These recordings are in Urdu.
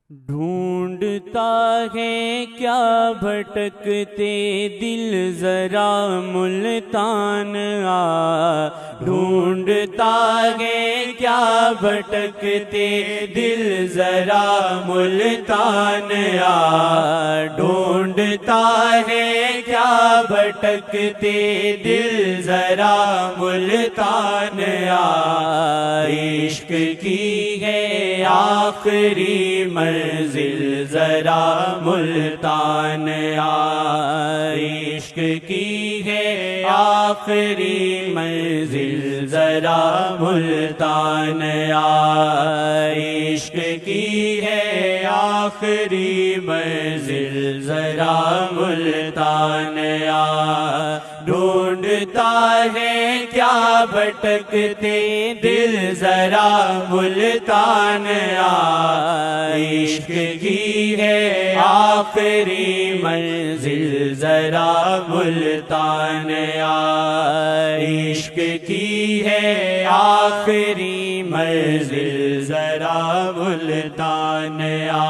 ڈھونڈتا ہے کیا بھٹکتے دل ذرا ملتان آ، ڈھونڈتا ہے کیا بھٹکتے دل ذرا ملتان آ، ڈھونڈتا ہے کیا بھٹکتے دل ذرا ملتان آ، عشق کی ہے آخری منزل ذرا ملتان آ، عشق کی ہے آخری منزل ذرا ملتان آ، عشق کی ہے آخری منزل ذرا ملتان آ، ڈھونڈتا ہے کیا بھٹکتے دل ذرا ملتان آ، عشق کی ہے آخری منزل ذرا ملتان آ، عشق کی ہے آخری منزل ذرا ملتان آ۔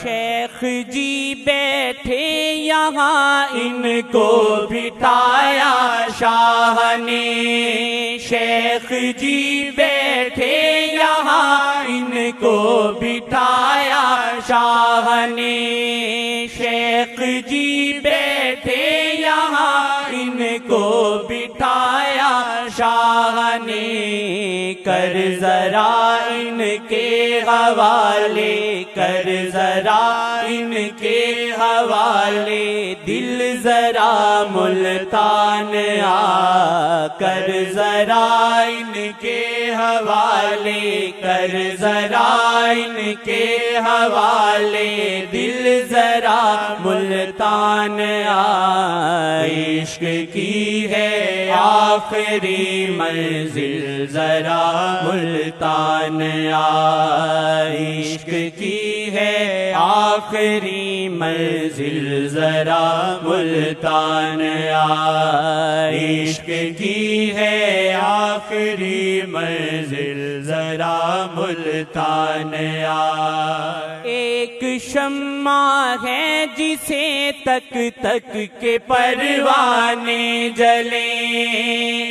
شیخ جی بیٹھے یہاں ان کو بٹھایا شاہ نے، شیخ جی بیٹھے یہاں ان کو بٹھایا شاہ نے، شیخ جی بیٹھے یہاں ان کو بٹھایا شاہ نے، کر ذرا ان کے حوالے، کر ذرا ان کے حوالے دل ذرا ملتان آ، کر ذرا ان کے حوالے، کر ذرا ان کے حوالے دل ذرا ملتان آ، عشق کی ہے آخری منزل ذرا ملتان آ، عشق کی ہے آخری منزل ذرا ملتان آ، عشق کی ہے آخری منزل ذرا ملتان آ۔ ایک شمع ہے جسے تک تک کے پروانے جلیں،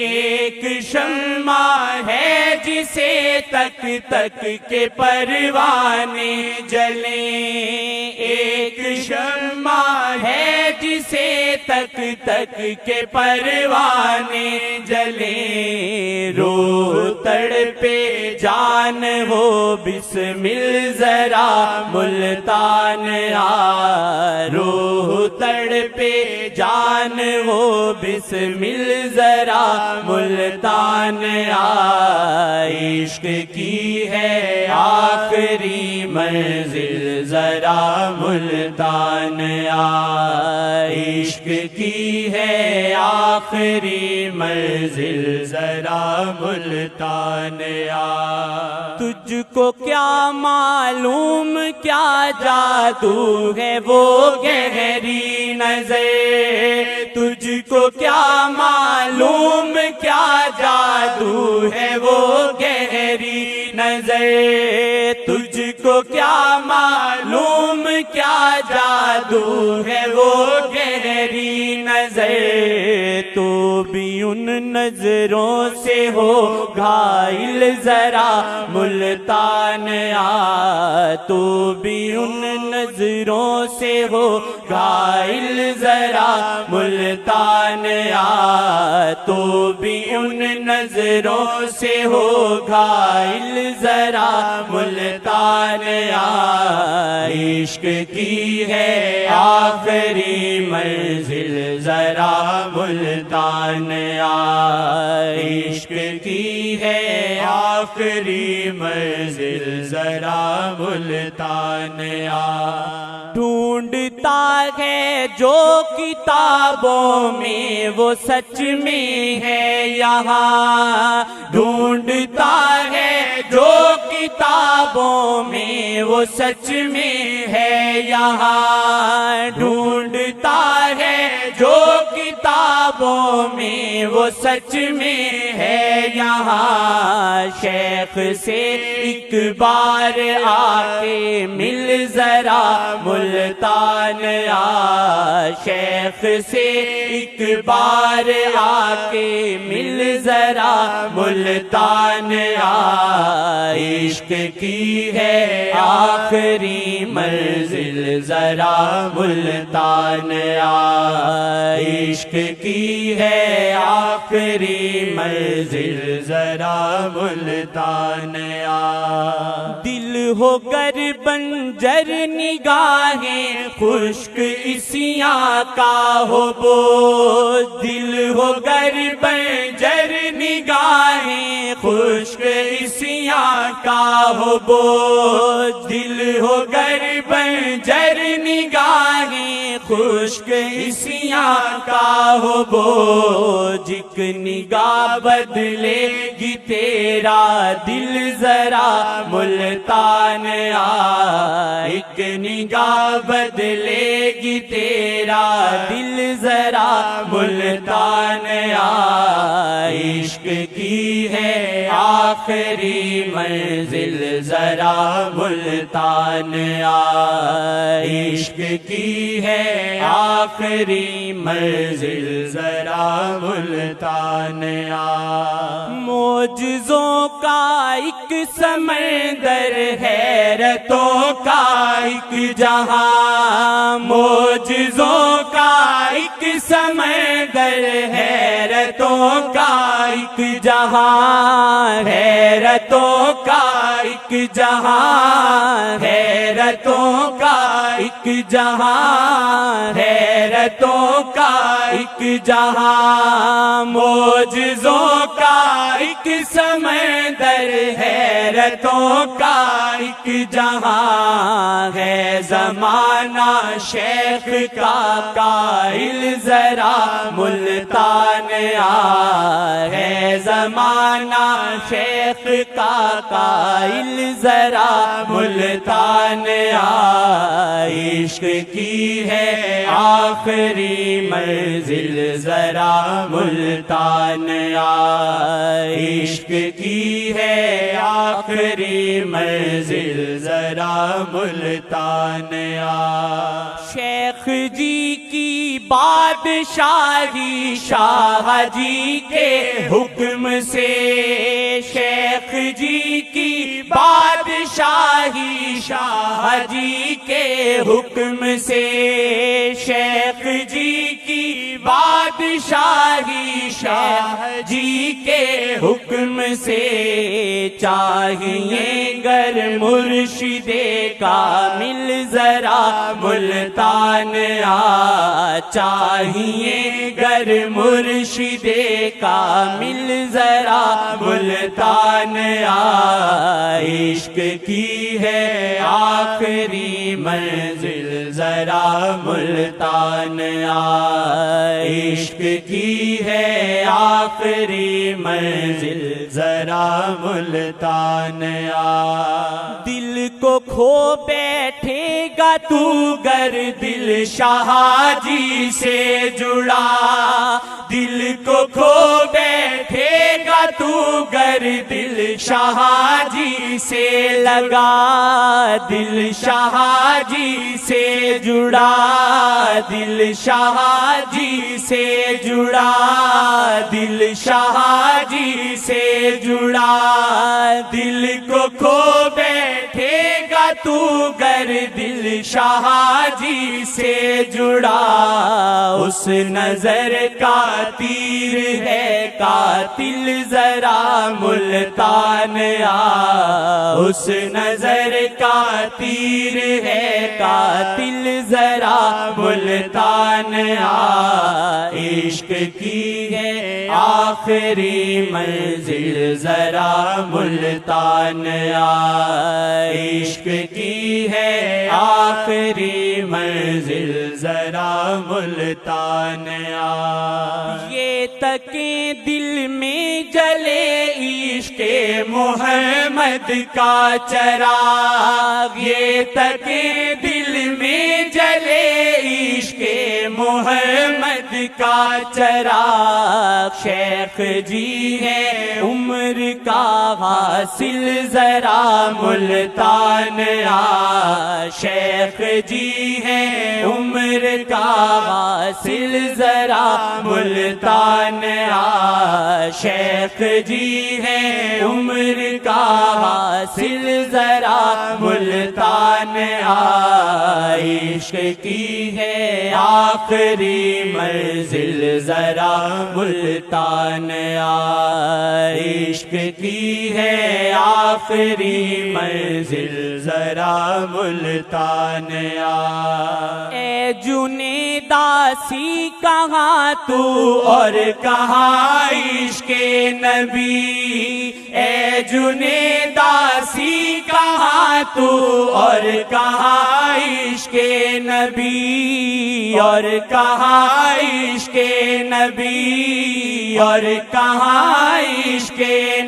ایک شمع ہے جسے تک تک کے پروانے جلیں، ایک شمع ہے جسے تک تک کے پروانے جلیں، روح تڑپے جان ہو بسمل ذرا ملتان آ، روح تڑپے جان ہو بسمل ذرا ملتان آ، عشق کی ہے آخری منزل ذرا ملتان آ، عشق کی ہے آخری منزل ذرا ملتان آ۔ تجھ کو کیا معلوم کیا جادو ہے وہ گہری نظر، تجھ کو کیا معلوم کیا جادو ہے وہ گہری نظر، تجھ کو کیا معلوم کیا جادو ہے وہ گہری نظر، تو بھی ان نظروں سے ہو گھائل ذرا ملتان آ، تو بھی ان نظروں سے ہو گھائل ذرا ملتان آ، تو بھی ان نظروں سے ہو گھائل ذرا ملتان آ، عشق کی ہے آخری منزل ذرا ملتان آ، عشق کی ہے آخری منزل ذرا ملتان آ۔ ڈھونڈتا ہے جو کتابوں میں وہ سچ میں ہے یہاں، ڈھونڈتا ہے جو کتابوں میں وہ سچ میں ہے یہاں، ڈھونڈتا ہے جو کتابوں کتابوں میں وہ سچ میں ہے یہاں، شیخ سے ایک بار آ کے مل ذرا ملتان آ، شیخ سے ایک بار آ کے مل ذرا ملتان آ، عشق کی ہے آخری منزل ذرا ملتان آ، عشق کی ہے آخری منزل ذرا ملتان آ، دل ہو گر بنجر نگاہیں خشک اسیاں کا ہو بوجھ، دل ہو گر بنجر نگاہیں خشک اسیاں کا ہو بوجھ، دل ہو گر بنجر نگاہیں خشک اسیاں کا ہو بوجھ، ایک نگاہ بدلے گی تیرا دل ذرا ملتان آ، ایک نگاہ بدلے گی تیرا دل ذرا ملتان آ، عشق کی ہے آخری منزل ذرا ملتان آ، عشق کی ہے آخری منزل ذرا ملتان آ، معجزوں کا ایک سمندر حیرتوں کا ایک جہاں، معجزوں کا ایک سمندر حیرتوں کا ایک جہاں، حیرتوں کا ایک جہاں، حیرتوں کا ایک جہاں، حیرتوں کا ایک جہاں، معجزوں کا ایک سمندر حیرتوں کا ایک جہاں ہے، زمانہ شیخ کا قائل ذرا ملتان آ، ہے زمانہ شیخ کا قائل ذرا ملتان آ، عشق کی ہے آخری منزل ذرا ملتان آ، عشق کی ہے آخری منزل ذرا ملتان آ، شیخ جی کی بادشاہی شاہ جی کے حکم سے، شیخ جی کی بادشاہی شاہ جی کے حکم سے، شیخ جی کی بادشاہی شاہ جی کے حکم سے، چاہیے گر مرشد کامل ذرا ملتان آ، چاہیے گر مرشد کامل ذرا ملتان آ، عشق کی ہے آخری منزل ذرا ملتان آ، عشق کی ہے آخری منزل ذرا ملتان آ، دل کو کھو بیٹھے گا تو گر دل شاہ جی سے جڑا، دل کو کھو بیٹھے گا تو گر دل شاہ جی سے لگا، دل شاہ جی سے جڑا، دل شاہ جی سے جڑا، دل شاہ جی سے جڑا، دل کو کھو بیٹھے گا تو گر دل شاہ جی سے جڑا، اس نظر کا تیر ہے قاتل ذرا ملتان آ، اس نظر کا تیر ہے قاتل ذرا ملتان آ، عشق کی ہے آخری منزل ذرا ملتان آ، عشق کی ہے آخری منزل ذرا ملتان آ، یہ تکیں دل میں جلے عشق محمد کا چراغ، یہ تکیں دل میں جلے عشق محمد کا چراغ، شیخ جی ہے عمر کا حاصل ذرا ملتان آ، شیخ جی ہے عمر کا حاصل ذرا ملتان آ، شیخ جی ہے عمر کا حاصل ذرا ملتان آ، عشق کی ہے آخری منزل ذرا ملتان آ، عشق کی ہے آخری منزل ذرا ملتان آ، اے جنیداسی کہاں تو اور کہاں عشق نبی، اے جنیداسی کہاں تو اور کہاں عشق نبی، اور کہاں عشق نبی، اور کہاں عشق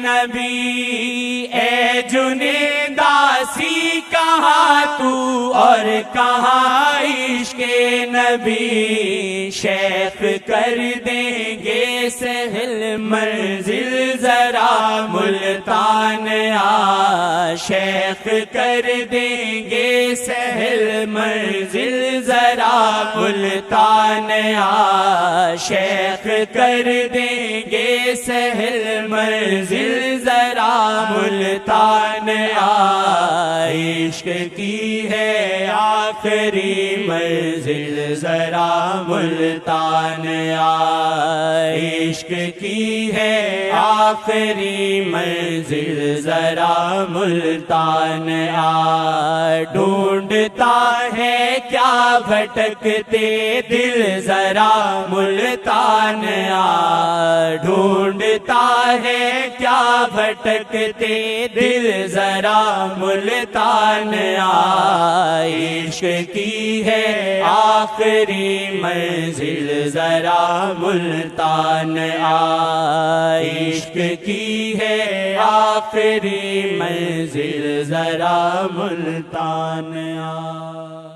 نبی، اے جنیداسی کہاں تو اور کہاں عشق نبی، شیخ کر دیں گے سہل منزل ذرا ملتان آ، شیخ کر دیں گے سہل منزل ذرا ملتان آ، شیخ کر دیں گے سہل منزل ذرا ملتان آ، عشق کی ہے آخری منزل ذرا ملتان آ، عشق کی ہے آخری منزل ذرا ملتان آ، ڈھونڈتا ہے کیا بھٹکتے دل ذرا ملتان آ، ڈھونڈتا ہے کیا بھٹکتے دل ذرا ملتان آ، عشق کی ہے آخری منزل ذرا ملتان آ، عشق کی ہے آخری منزل ذرا ملتان آ۔